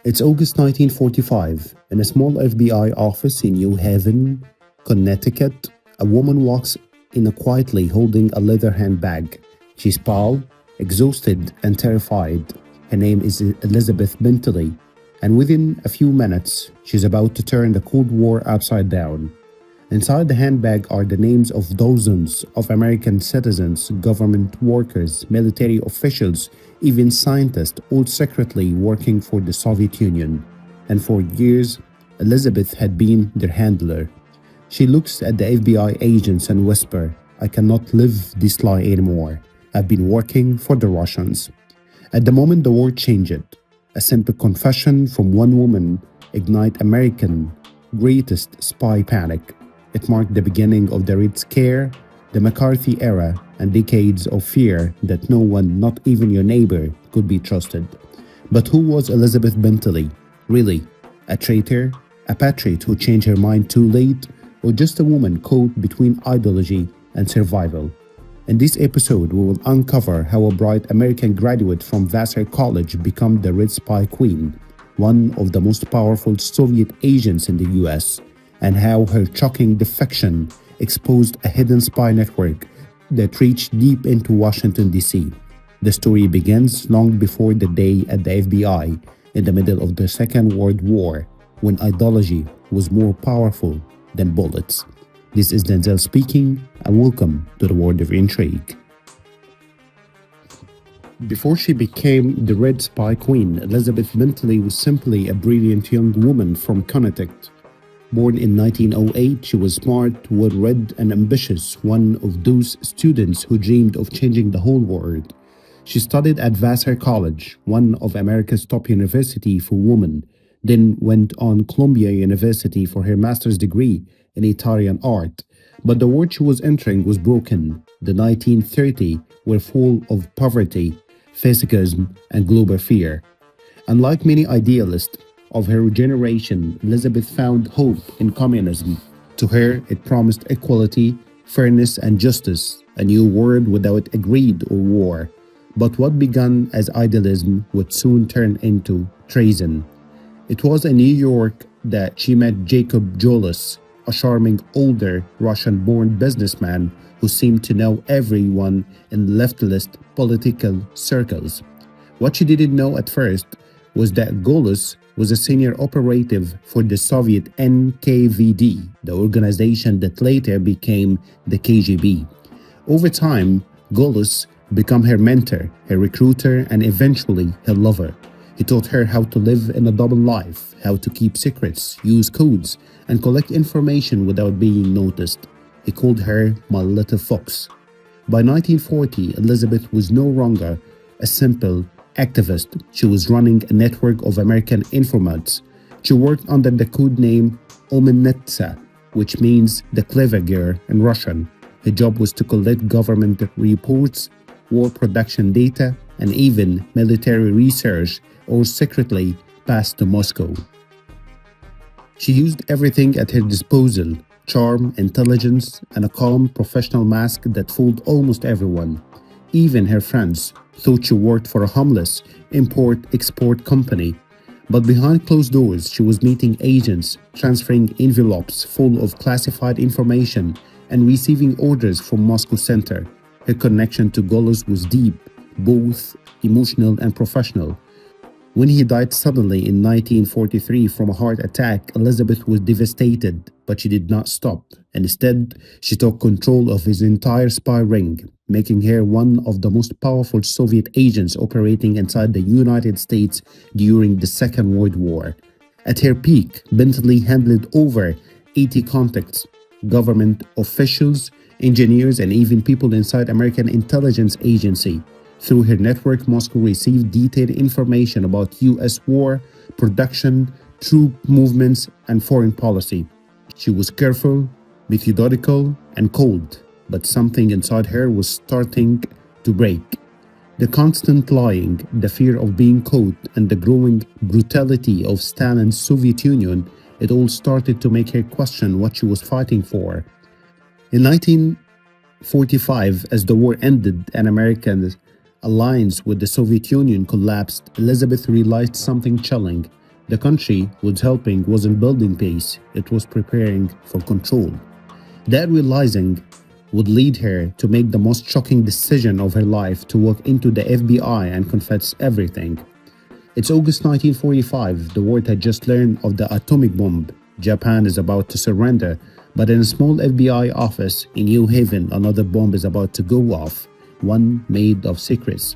It's August 1945. In a small FBI office in New Haven, Connecticut, a woman walks in quietly holding a leather handbag. She's pale, exhausted, and terrified. Her name is Elizabeth Bentley, and within a few minutes, she's about to turn the Cold War upside down. Inside the handbag are the names of dozens of American citizens, government workers, military officials, even scientists, all secretly working for the Soviet Union. And for years, Elizabeth had been their handler. She looks at the FBI agents and whispers, "I cannot live this lie anymore. I've been working for the Russians." At the moment the war changed, a simple confession from one woman ignited American greatest spy panic. It marked the beginning of the Red Scare, the McCarthy era, and decades of fear that no one, not even your neighbor, could be trusted. But who was Elizabeth Bentley? Really? A traitor? A patriot who changed her mind too late? Or just a woman caught between ideology and survival? In this episode, we will uncover how a bright American graduate from Vassar College became the Red Spy Queen, one of the most powerful Soviet agents in the US, and how her shocking defection exposed a hidden spy network that reached deep into Washington, D.C. The story begins long before the day at the FBI, in the middle of the Second World War, when ideology was more powerful than bullets. This is Denzel speaking, and welcome to the World of Intrigue. Before she became the Red Spy Queen, Elizabeth Bentley was simply a brilliant young woman from Connecticut. Born in 1908, she was smart, well-read, and ambitious, one of those students who dreamed of changing the whole world. She studied at Vassar College, one of America's top universities for women, then went on Columbia University for her master's degree in Italian art. But the world she was entering was broken. The 1930s were full of poverty, fascism, and global fear. Unlike many idealists of her generation, Elizabeth found hope in communism. To her, it promised equality, fairness, and justice, a new world without greed or war. But what began as idealism would soon turn into treason. It was in New York that she met Jacob Jolas, a charming older Russian-born businessman who seemed to know everyone in leftist political circles. What she didn't know at first was that Golos was a senior operative for the Soviet NKVD, the organization that later became the KGB. Over time, Golos became her mentor, her recruiter, and eventually her lover. He taught her how to live in a double life, how to keep secrets, use codes, and collect information without being noticed. He called her "my little fox." By 1940, Elizabeth was no longer a simple activist. She was running a network of American informants. She worked under the code name Omenetsa, which means the clever girl in Russian. Her job was to collect government reports, war production data, and even military research, or secretly passed to Moscow. She used everything at her disposal: charm, intelligence, and a calm professional mask that fooled almost everyone. Even her friends thought she worked for a harmless import-export company. But behind closed doors, she was meeting agents, transferring envelopes full of classified information, and receiving orders from Moscow Center. Her connection to Golos was deep, both emotional and professional. When he died suddenly in 1943 from a heart attack, Elizabeth was devastated, but she did not stop. Instead, she took control of his entire spy ring, making her one of the most powerful Soviet agents operating inside the United States during the Second World War. At her peak, Bentley handled over 80 contacts, government officials, engineers, and even people inside American intelligence agency. Through her network, Moscow received detailed information about U.S. war, production, troop movements, and foreign policy. She was careful, methodical, and cold, but something inside her was starting to break. The constant lying, the fear of being caught, and the growing brutality of Stalin's Soviet Union, it all started to make her question what she was fighting for. In 1945, as the war ended and America's alliance with the Soviet Union collapsed, Elizabeth realized something chilling. The country was helping wasn't building peace, it was preparing for control. That realizing would lead her to make the most shocking decision of her life to walk into the FBI and confess everything. It's August 1945. The world had just learned of the atomic bomb. Japan is about to surrender, but in a small FBI office in New Haven, another bomb is about to go off, one made of secrets.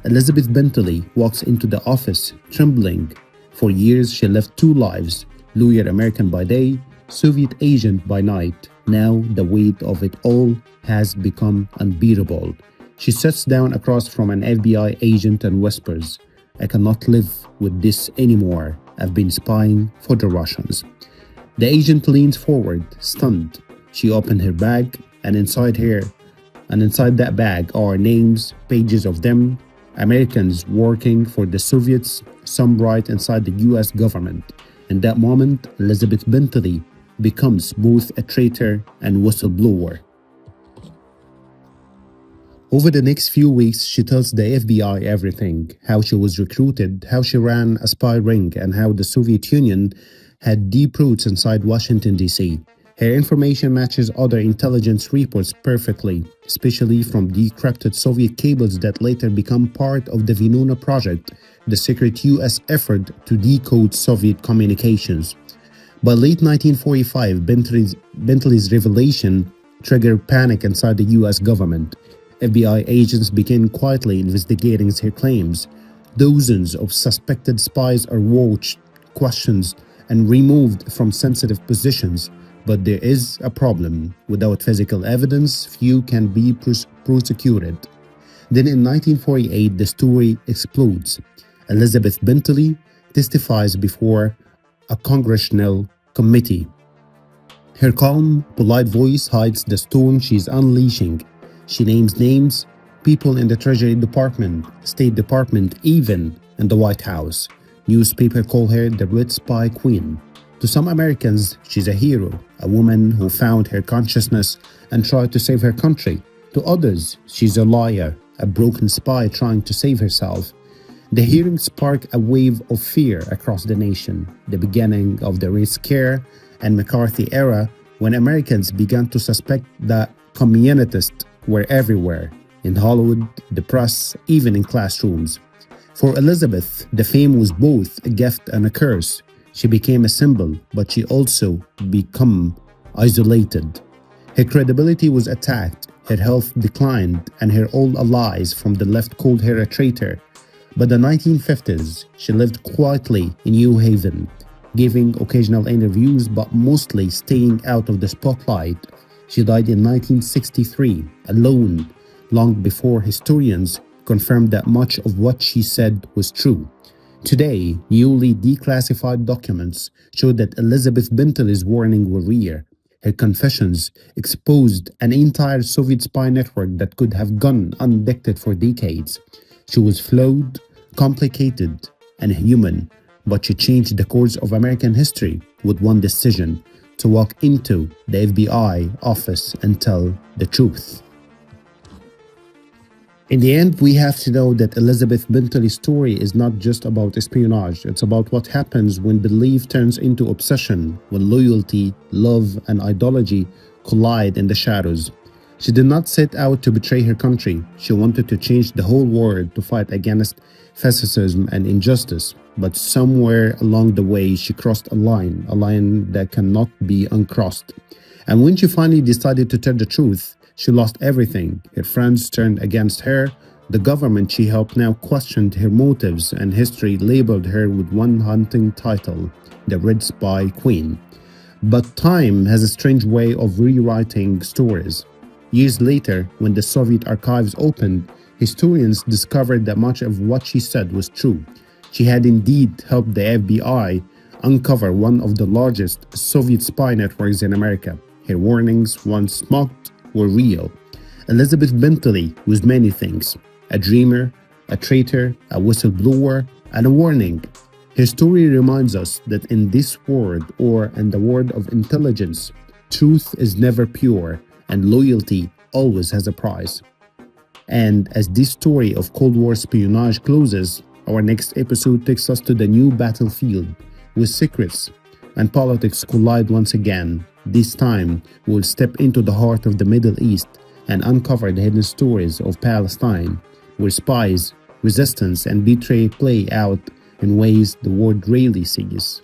Elizabeth Bentley walks into the office, trembling. For years, she lived two lives, lawyer American by day, Soviet agent by night. Now, the weight of it all has become unbearable. She sits down across from an FBI agent and whispers, "I cannot live with this anymore. I've been spying for the Russians." The agent leans forward, stunned. She opened her bag, and inside that bag are names, pages of them, Americans working for the Soviets, some right inside the US government. In that moment, Elizabeth Bentley becomes both a traitor and whistleblower. Over the next few weeks, she tells the FBI everything: how she was recruited, how she ran a spy ring, and how the Soviet Union had deep roots inside Washington, D.C. Her information matches other intelligence reports perfectly, especially from decrypted Soviet cables that later become part of the Venona project, the secret U.S. effort to decode Soviet communications. By late 1945, Bentley's revelation triggered panic inside the U.S. government. FBI agents began quietly investigating her claims. Dozens of suspected spies are watched, questioned, and removed from sensitive positions. But there is a problem. Without physical evidence, few can be prosecuted. Then in 1948, the story explodes. Elizabeth Bentley testifies before a congressional committee. Her calm, polite voice hides the storm she's unleashing. She names names, people in the Treasury Department, State Department, even in the White House. Newspapers call her the Red Spy Queen. To some Americans, she's a hero, a woman who found her consciousness and tried to save her country. To others, she's a liar, a broken spy trying to save herself. The hearing sparked a wave of fear across the nation, the beginning of the Red Scare and McCarthy era, when Americans began to suspect that communists were everywhere, in Hollywood, the press, even in classrooms. For Elizabeth, the fame was both a gift and a curse. She became a symbol, but she also became isolated. Her credibility was attacked, her health declined, and her old allies from the left called her a traitor. By the 1950s, she lived quietly in New Haven, giving occasional interviews but mostly staying out of the spotlight. She died in 1963, alone, long before historians confirmed that much of what she said was true. Today, newly declassified documents show that Elizabeth Bentley's warnings were rare. Her confessions exposed an entire Soviet spy network that could have gone undetected for decades. She was flawed, complicated, and human, but she changed the course of American history with one decision: to walk into the FBI office and tell the truth. In the end, we have to know that Elizabeth Bentley's story is not just about espionage. It's about what happens when belief turns into obsession, when loyalty, love, and ideology collide in the shadows. She did not set out to betray her country. She wanted to change the whole world, to fight against fascism and injustice. But somewhere along the way, she crossed a line that cannot be uncrossed. And when she finally decided to tell the truth, she lost everything. Her friends turned against her. The government she helped now questioned her motives, and history labeled her with one haunting title: the Red Spy Queen. But time has a strange way of rewriting stories. Years later, when the Soviet archives opened, historians discovered that much of what she said was true. She had indeed helped the FBI uncover one of the largest Soviet spy networks in America. Her warnings, once mocked, were real. Elizabeth Bentley was many things: a dreamer, a traitor, a whistleblower, and a warning. Her story reminds us that in this world, or in the world of intelligence, truth is never pure, and loyalty always has a price. And as this story of Cold War espionage closes, our next episode takes us to the new battlefield, with secrets, and politics collide once again. This time, we'll step into the heart of the Middle East and uncover the hidden stories of Palestine, where spies, resistance, and betrayal play out in ways the world rarely sees.